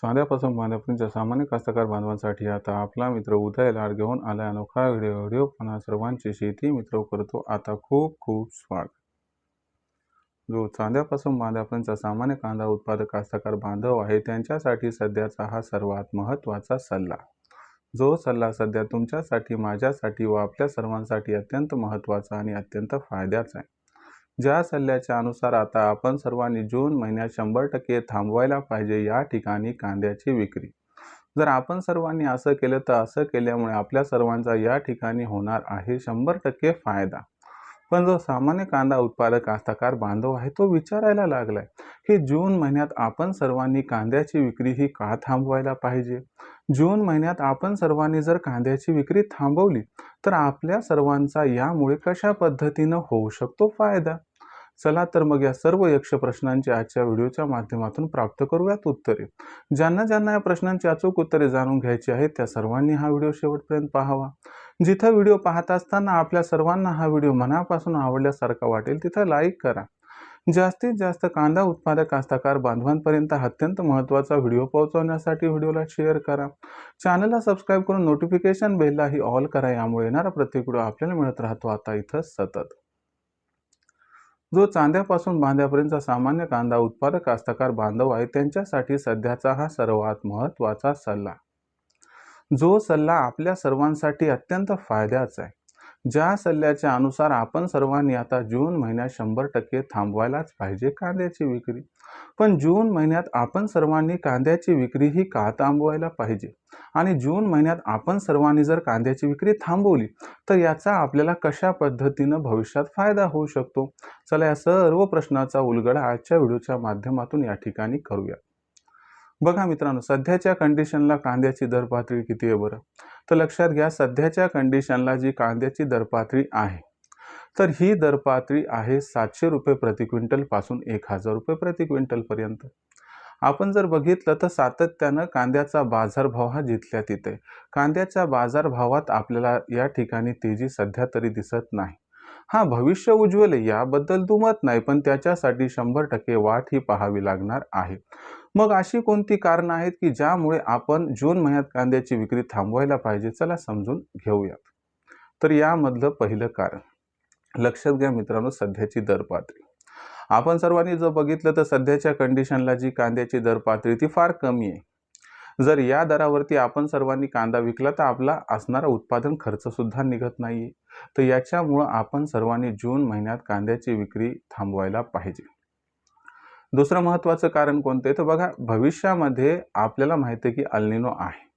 चांद्यापासून बांध्यापर्यंतच्या सामान्य कास्तकार बांधवांसाठी आता आपला मित्र उदय लाड घेऊन आला अनोखा व्हिडिओ पहा सर्वांचे शेती मित्र करतो आता खूप खूप स्वागत। जो चांद्यापासून बांध्यापर्यंतचा सामान्य कांदा उत्पादक कास्तकार बांधव आहे त्यांच्यासाठी सध्याचा हा सर्वात महत्त्वाचा सल्ला। जो सल्ला सध्या तुमच्यासाठी, माझ्यासाठी व आपल्या सर्वांसाठी अत्यंत महत्त्वाचा आणि अत्यंत फायद्याचा आहे। ज्या सल्ल्याच्या अनुसार आता आपण सर्वांनी जून महिन्यात 100% थांबवायला पाहिजे या ठिकाणी कांद्याची विक्री। जर आपण सर्वांनी असं केलं तर असं केल्यामुळे आपल्या सर्वांचा या ठिकाणी होणार आहे 100% फायदा। पण जो सामान्य कांदा उत्पादक कास्तकार बांधव आहे तो विचारायला लागलाय की जून महिन्यात आपण सर्वांनी कांद्याची विक्री ही का थांबवायला पाहिजे। जून महिन्यात आपण सर्वांनी जर कांद्याची विक्री थांबवली तर आपल्या सर्वांचा यामुळे कशा पद्धतीनं होऊ शकतो फायदा। चला तर मग या सर्व यक्ष प्रश्नांची आजच्या व्हिडिओच्या माध्यमातून प्राप्त करूयात उत्तरे। ज्यांना ज्यांना या प्रश्नांची अचूक उत्तरे जाणून घ्यायची आहेत त्या सर्वांनी हा व्हिडिओ शेवटपर्यंत पाहावा। जिथे व्हिडिओ पाहत असताना आपल्या सर्वांना हा व्हिडिओ मनापासून आवडल्यासारखा वाटेल तिथे लाईक करा। जास्तीत जास्त कांदा उत्पादक कास्तकार बांधवांपर्यंत अत्यंत महत्त्वाचा व्हिडिओ पोहोचवण्यासाठी व्हिडिओला शेअर करा। चॅनलला सबस्क्राईब करून नोटिफिकेशन बेललाही ऑल करा, यामुळे येणारा प्रत्येक व्हिडिओ आपल्याला मिळत राहतो आता इथं सतत। जो चांद्यापासून बांध्यापर्यंतचा सामान्य कांदा उत्पादक कास्तकार बांधव आहे त्यांच्यासाठी सध्याचा हा सर्वात महत्त्वाचा सल्ला। जो सल्ला आपल्या सर्वांसाठी अत्यंत फायद्याचा आहे। ज्या सल्ल्याच्या अनुसार आपण सर्वांनी आता जून महिन्यात 100% थांबवायलाच पाहिजे कांद्याची विक्री। पण जून महिन्यात आपण सर्वांनी कांद्याची विक्री ही का थांबवायला पाहिजे आणि जून महिन्यात आपण सर्वांनी जर कांद्याची विक्री थांबवली तर याचा आपल्याला कशा पद्धतीनं भविष्यात फायदा होऊ शकतो। चला या सर्व प्रश्नाचा उलगडा आजच्या व्हिडिओच्या माध्यमातून या ठिकाणी करूया। बघा मित्रांनो, सध्याच्या कंडिशनला कांद्याची दर पातळी किती आहे बरं? तर लक्षात घ्या, सध्याच्या कंडिशनला जी कांद्याची दर पातळी आहे तर ही दर पातळी आहे 700 रुपये प्रति क्विंटल पासून 1000 रुपये प्रति क्विंटल पर्यंत। आपण जर बघितलं तर सातत्यानं कांद्याचा बाजारभाव हा जिथल्या तिथे, कांद्याच्या बाजारभावात आपल्याला या ठिकाणी तेजी सध्या तरी दिसत नाही। हा भविष्य उज्ज्वल आहे याबद्दल दुमत नाही, पण त्याच्यासाठी 100% वाट ही पाहावी लागणार आहे। मग अशी कोणती कारणं आहेत की ज्यामुळे आपण जून महिन्यात कांद्याची विक्री थांबवायला पाहिजे, चला समजून घेऊयात। तर यामधलं पहिलं कारण लक्षात घ्या मित्रांनो, सध्याची दर पातळी। आपण सर्वांनी जर बघितलं तर सध्याच्या कंडिशनला जी कांद्याची दर पातळी ती फार कमी आहे। जर या दरावरती आपण सर्वांनी कांदा विकला तर आपला असणारा उत्पादन खर्च सुद्धा निघत नाहीये। तर याच्यामुळे आपण सर्वांनी जून महिन्यात कांद्याची विक्री थांबवायला पाहिजे। दुसरं महत्त्वाचं कारण कोणतं आहे तर बघा, भविष्यामध्ये आपल्याला माहिती आहे की अल्निनो आहे,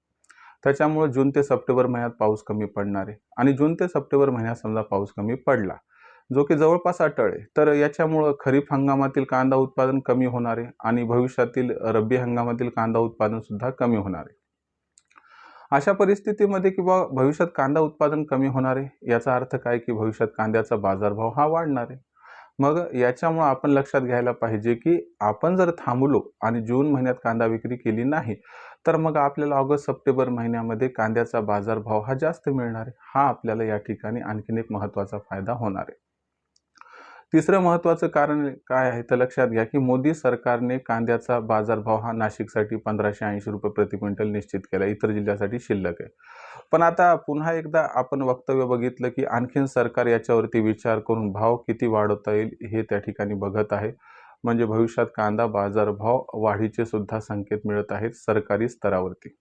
त्याच्यामुळे जून ते सप्टेंबर महिन्यात पाऊस कमी पडणार आहे आणि जून ते सप्टेंबर महिन्यात समजा पाऊस कमी पडला जो की जवळपास अटळ आहे तर याच्यामुळे खरीप हंगामातील कांदा उत्पादन कमी होणार आहे आणि भविष्यातील रब्बी हंगामातील कांदा उत्पादन सुद्धा कमी होणार आहे। अशा परिस्थितीमध्ये किंवा भविष्यात कांदा उत्पादन कमी होणार आहे याचा अर्थ काय की भविष्यात कांद्याचा बाजारभाव हा वाढणार आहे। मग याच्यामुळे आपण लक्षात घ्यायला पाहिजे की आपण जर थांबलो आणि जून महिन्यात कांदा विक्री केली नाही तर मग आपल्याला ऑगस्ट सप्टेंबर महिन्यामध्ये कांद्याचा बाजारभाव हा जास्त मिळणार आहे। हा आपल्याला या ठिकाणी आणखीन एक महत्त्वाचा फायदा होणार आहे। तिसरं महत्त्वाचं कारण काय आहे तर लक्षात घ्या की मोदी सरकारने कांद्याचा बाजारभाव हा नाशिकसाठी 1580 रुपये प्रति क्विंटल निश्चित केला, इतर जिल्ह्यासाठी शिल्लक आहे। पण आता पुन्हा एकदा आपण वक्तव्य बघितलं की आणखीन सरकार याच्यावरती विचार करून भाव किती वाढवता येईल हे त्या ठिकाणी बघत आहे। म्हणजे भविष्यात कांदा बाजारभाव वाढीचे सुद्धा संकेत मिळत आहेत सरकारी स्तरावरती।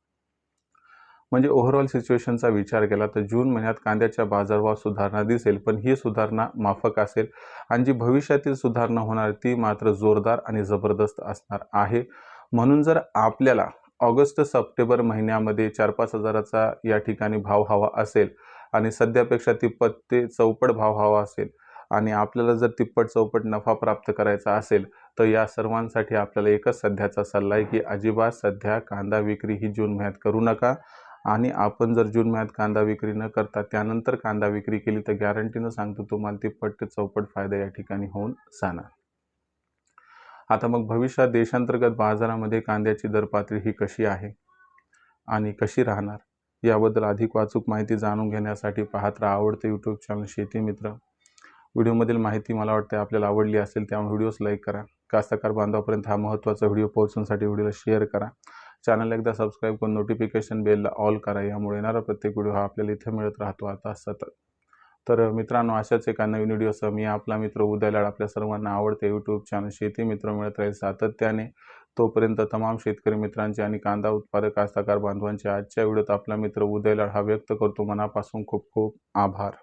म्हणजे ओव्हरऑल सिच्युएशनचा विचार केला तर जून महिन्यात कांद्याच्या बाजारभावात सुधारणा दिसेल, पण ही सुधारणा माफक असेल आणि जी भविष्यातील सुधारणा होणार ती मात्र जोरदार आणि जबरदस्त असणार आहे। म्हणून जर आपल्याला ऑगस्ट सप्टेंबर महिन्यामध्ये 4-5 हजाराचा या ठिकाणी भाव हवा असेल आणि सध्यापेक्षा तिप्पट ते चौपट भाव हवा असेल आणि आपल्याला जर तिप्पट चौपट नफा प्राप्त करायचा असेल तर या सर्वांसाठी आपल्याला एकच सध्याचा सल्ला आहे की अजिबात सध्या कांदा विक्री ही जून महिन्यात करू नका आणि आपण जर जून महिन्यात कांदा विक्री न करता त्यानंतर कांदा विक्री केली तर गॅरंटीनं सांगतो तुम्हाला तिप्पट ते चौपट फायदा या ठिकाणी होऊन जाणार। आता मग भविष्यात देशांतर्गत बाजारामध्ये कांद्याची दर पातळी ही कशी आहे आणि कशी राहणार याबद्दल अधिक अचूक माहिती जाणून घेण्यासाठी पाहत राहा आवडते यूट्यूब चॅनल शेती मित्र। व्हिडिओमधील माहिती मला वाटते आपल्याला आवडली असेल, त्यामुळे व्हिडिओस लाईक करा। कास्तकार बांधवापर्यंत हा महत्त्वाचा व्हिडिओ पोहोचवण्यासाठी व्हिडिओला शेअर करा। चॅनल एकदा सबस्क्राईब करून नोटिफिकेशन बेलला ऑल करा, यामुळे येणारा प्रत्येक व्हिडिओ हा आपल्याला इथे मिळत राहतो आता सतत. तर मित्रांनो, अशाच एका नवीन व्हिडिओसह मी आपला मित्र उदय लाड आपल्या सर्वांना आवडते यूट्यूब चॅनल शेती मित्र मिळत राहील सातत्याने. तोपर्यंत तमाम शेतकरी मित्रांचे आणि कांदा उत्पादक कास्तकार बांधवांचे आजच्या व्हिडिओत आपला मित्र उदय लाड हा व्यक्त करतो मनापासून खूप खूप आभार.